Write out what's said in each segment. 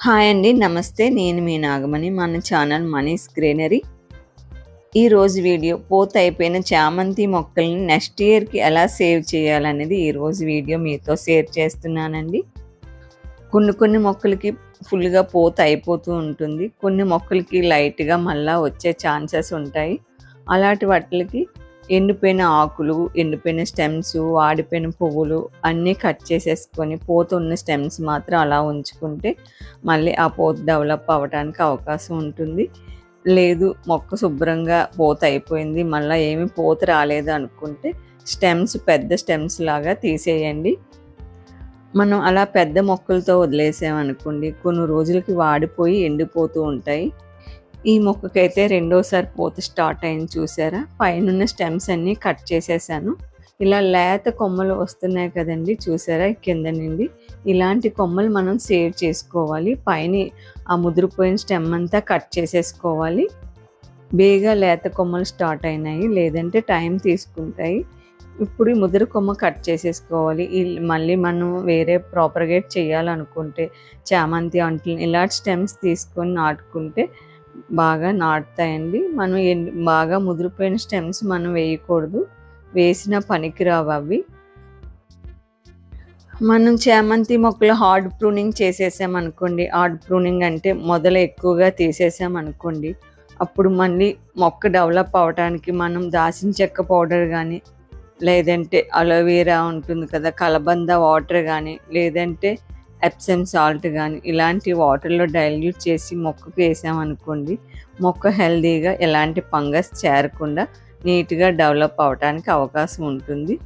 Hi అండి. నమస్తే. నేను మీ నాగమణి. మన ఛానల్ మనీస్ గ్రీనరీ. ఈరోజు వీడియో పూతయిపోయిన చామంతి మొక్కల్ని నెక్స్ట్ ఇయర్‌కి ఎలా సేవ్ చేయాలనేది ఈరోజు వీడియో మీతో షేర్ చేస్తున్నానండి. కొన్ని మొక్కలకి ఫుల్‌గా పూత అయిపోతూ ఉంటుంది. కొన్ని మొక్కలకి లైట్‌గా మళ్ళా వచ్చే ఛాన్సెస్ ఉంటాయి. అలాంటి వాటిలకి ఎండిపోయిన ఆకులు, ఎండిపోయిన స్టెమ్స్, వాడిపోయిన పువ్వులు అన్నీ కట్ చేసేసుకొని పూత ఉన్న స్టెమ్స్ మాత్రం అలా ఉంచుకుంటే మళ్ళీ ఆ పూత డెవలప్ అవ్వడానికి అవకాశం ఉంటుంది. లేదు మొక్క శుభ్రంగా పూత అయిపోయింది, మళ్ళీ ఏమీ పూత రాలేదు అనుకుంటే స్టెమ్స్ పెద్ద స్టెమ్స్ లాగా తీసేయండి. మనం అలా పెద్ద మొక్కలతో వదిలేసామనుకోండి కొన్ని రోజులకి వాడిపోయి ఎండిపోతూ ఉంటాయి. ఈ మొక్కకైతే రెండోసారి పూత స్టార్ట్ అయింది చూసారా? పైనున్న స్టెమ్స్ అన్నీ కట్ చేసేసాను. ఇలా లేత కొమ్మలు వస్తున్నాయి కదండి చూసారా కింద నుండి. ఇలాంటి కొమ్మలు మనం సేవ్ చేసుకోవాలి. పైన ఆ ముదిరిపోయిన స్టెమ్ అంతా కట్ చేసేసుకోవాలి. బేగా లేత కొమ్మలు స్టార్ట్ అయినాయి, లేదంటే టైం తీసుకుంటాయి. ఇప్పుడు ఈ ముదురు కొమ్మ కట్ చేసేసుకోవాలి. మళ్ళీ మనం వేరే ప్రాపర్గేట్ చేయాలనుకుంటే చామంతి అంట్లు ఇలాంటి స్టెమ్స్ తీసుకొని నాటుకుంటే బాగా నాటుతాయండి. మనం బాగా ముదిరిపోయిన స్టెమ్స్ మనం వేయకూడదు, వేసిన పనికిరావు అవి. మనం చామంతి మొక్కలు హార్డ్ ప్రూనింగ్ చేసేసామనుకోండి, హార్డ్ ప్రూనింగ్ అంటే మొదలు ఎక్కువగా తీసేసామనుకోండి, అప్పుడు మళ్ళీ మొక్క డెవలప్ అవ్వడానికి మనం దాసిన చెక్క పౌడర్ కానీ, లేదంటే అలోవెరా ఉంటుంది కదా, కలబంద వాటర్ కానీ, లేదంటే ఎప్సమ్ సాల్ట్ కానీ ఇలాంటి వాటర్లో డైల్యూట్ చేసి మొక్కకు వేసామనుకోండి, మొక్క హెల్దీగా ఎలాంటి ఫంగస్ చేరకుండా నీట్గా డెవలప్ అవడానికి అవకాశం ఉంటుంది.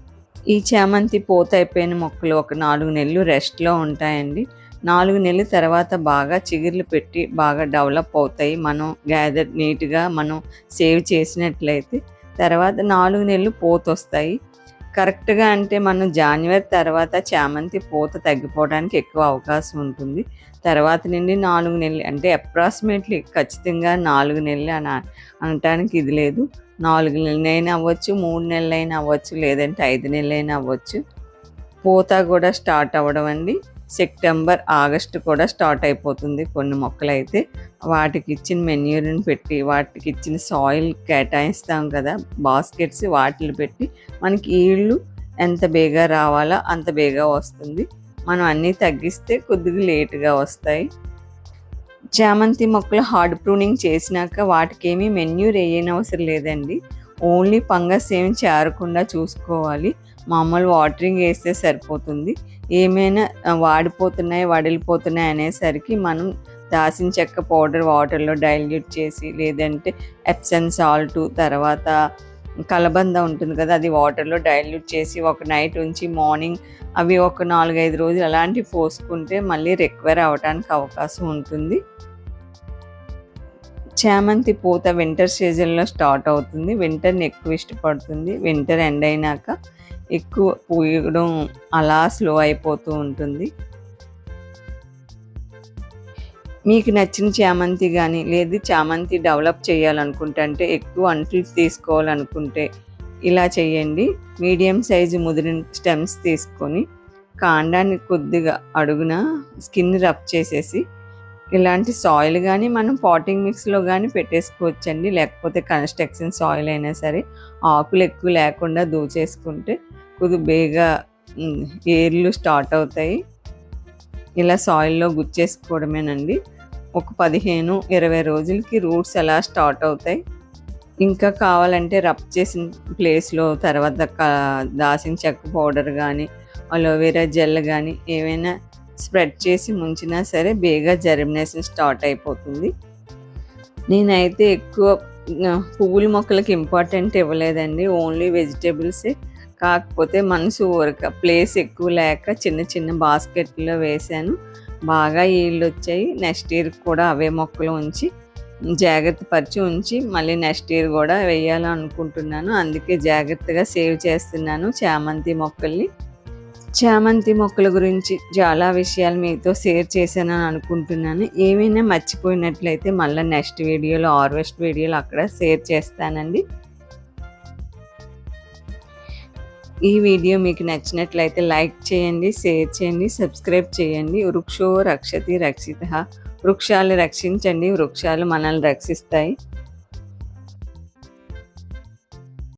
ఈ చామంతి పూత అయిపోయిన మొక్కలు ఒక 4 నెలలు రెస్ట్లో ఉంటాయండి. 4 నెలల తర్వాత బాగా చిగుర్లు పెట్టి బాగా డెవలప్ అవుతాయి. మనం గ్యాదర్ నీట్గా మనం సేవ్ చేసినట్లయితే తర్వాత 4 నెలలు పూత వస్తాయి. కరెక్ట్గా అంటే మనం జనవరి తర్వాత చామంతి పూత తగ్గిపోవడానికి ఎక్కువ అవకాశం ఉంటుంది. తర్వాత నుండి 4 నెలలు అంటే అప్రాక్సిమేట్లీ ఖచ్చితంగా 4 నెలలు అని అనటానికి ఇది లేదు. 4 నెలలైనా అవ్వచ్చు, 3 నెలలైనా అవ్వచ్చు, లేదంటే 5 నెలలైనా అవ్వచ్చు. పూత కూడా స్టార్ట్ అవ్వడం అండి సెప్టెంబర్, ఆగస్టు కూడా స్టార్ట్ అయిపోతుంది. కొన్ని మొక్కలైతే వాటికి ఇచ్చిన మెన్యూర్ని పెట్టి, వాటికి ఇచ్చిన సాయిల్ కేటాయిస్తాం కదా బాస్కెట్స్, వాటిని పెట్టి మనకి ఈళ్ళు ఎంత బేగా రావాలో అంత బేగా వస్తుంది. మనం అన్నీ తగ్గిస్తే కొద్దిగా లేటుగా వస్తాయి. చామంతి మొక్కలు హార్డ్ ప్రూనింగ్ చేసినాక వాటికి ఏమీ మెన్యూర్ వేయనవసరం లేదండి. ఓన్లీ ఫంగస్ ఏమి చేరకుండా చూసుకోవాలి. మామూలు వాటరింగ్ వేస్తే సరిపోతుంది. ఏమైనా వాడిపోతున్నాయి, వడిలిపోతున్నాయి అనేసరికి మనం దాసిన చెక్క పౌడర్ వాటర్లో డైల్యూట్ చేసి, లేదంటే ఎప్సమ్ సాల్ట్, తర్వాత కలబంద ఉంటుంది కదా అది వాటర్లో డైల్యూట్ చేసి ఒక నైట్ ఉంచి మార్నింగ్ అవి ఒక 4-5 రోజులు అలాంటివి పోసుకుంటే మళ్ళీ రికవర్ అవ్వడానికి అవకాశం ఉంటుంది. చామంతి పూత వింటర్ సీజన్లో స్టార్ట్ అవుతుంది. వింటర్ని ఎక్కువ ఇష్టపడుతుంది. వింటర్ ఎండ్ అయినాక ఎక్కువ పూయడం అలా స్లో అయిపోతూ ఉంటుంది. మీకు నచ్చిన చామంతి కానీ, లేదు చామంతి డెవలప్ చేయాలనుకుంటే, అంటే ఎక్కువ అంట్లు తీసుకోవాలనుకుంటే ఇలా చేయండి. మీడియం సైజు ముదిరిన స్టెమ్స్ తీసుకొని కాండాన్ని కొద్దిగా అడుగున స్కిన్ రబ్ చేసేసి, ఇలాంటి సాయిల్ కానీ మనం పాటింగ్ మిక్స్లో కానీ పెట్టేసుకోవచ్చండి. లేకపోతే కన్స్ట్రక్షన్ సాయిల్ అయినా సరే ఆకులు ఎక్కువ లేకుండా దూచేసుకుంటే కొద్దిగా బేగా ఏర్లు స్టార్ట్ అవుతాయి. ఇలా సాయిల్లో గుచ్చేసుకోవడమేనండి. ఒక 15-20 రోజులకి రూట్స్ అలా స్టార్ట్ అవుతాయి. ఇంకా కావాలంటే రబ్ చేసిన ప్లేస్లో తర్వాత దాసిన చెక్క పౌడర్ కానీ, అలోవెరా జెల్ కానీ ఏమైనా స్ప్రెడ్ చేసి ముంచినా సరే బేగా జర్మినేషన్ స్టార్ట్ అయిపోతుంది. నేనైతే ఎక్కువ పువ్వుల మొక్కలకి ఇంపార్టెంట్ ఇవ్వలేదండి, ఓన్లీ వెజిటేబుల్సే. కాకపోతే మనసు ఊరక ప్లేస్ ఎక్కువ లేక చిన్న చిన్న బాస్కెట్లో వేసాను. బాగా ఈళ్ళు వచ్చాయి. నెక్స్ట్ ఇయర్ కూడా అవే మొక్కలు ఉంచి జాగ్రత్త పరిచి ఉంచి మళ్ళీ నెక్స్ట్ ఇయర్ కూడా వేయాలనుకుంటున్నాను. అందుకే జాగ్రత్తగా సేవ్ చేస్తున్నాను చామంతి మొక్కల్ని. చామంతి మొక్కల గురించి చాలా విషయాలు మీతో షేర్ చేశానని అనుకుంటున్నాను. ఏమైనా మర్చిపోయినట్లయితే మళ్ళీ నెక్స్ట్ వీడియోలో హార్వెస్ట్ వీడియోలో అక్కడ షేర్ చేస్తానండి. ఈ వీడియో మీకు నచ్చినట్లయితే లైక్ చేయండి, షేర్ చేయండి, సబ్స్క్రైబ్ చేయండి. వృక్షో రక్షతి రక్షితః. వృక్షాలు రక్షించండి, వృక్షాలు మనల్ని రక్షిస్తాయి.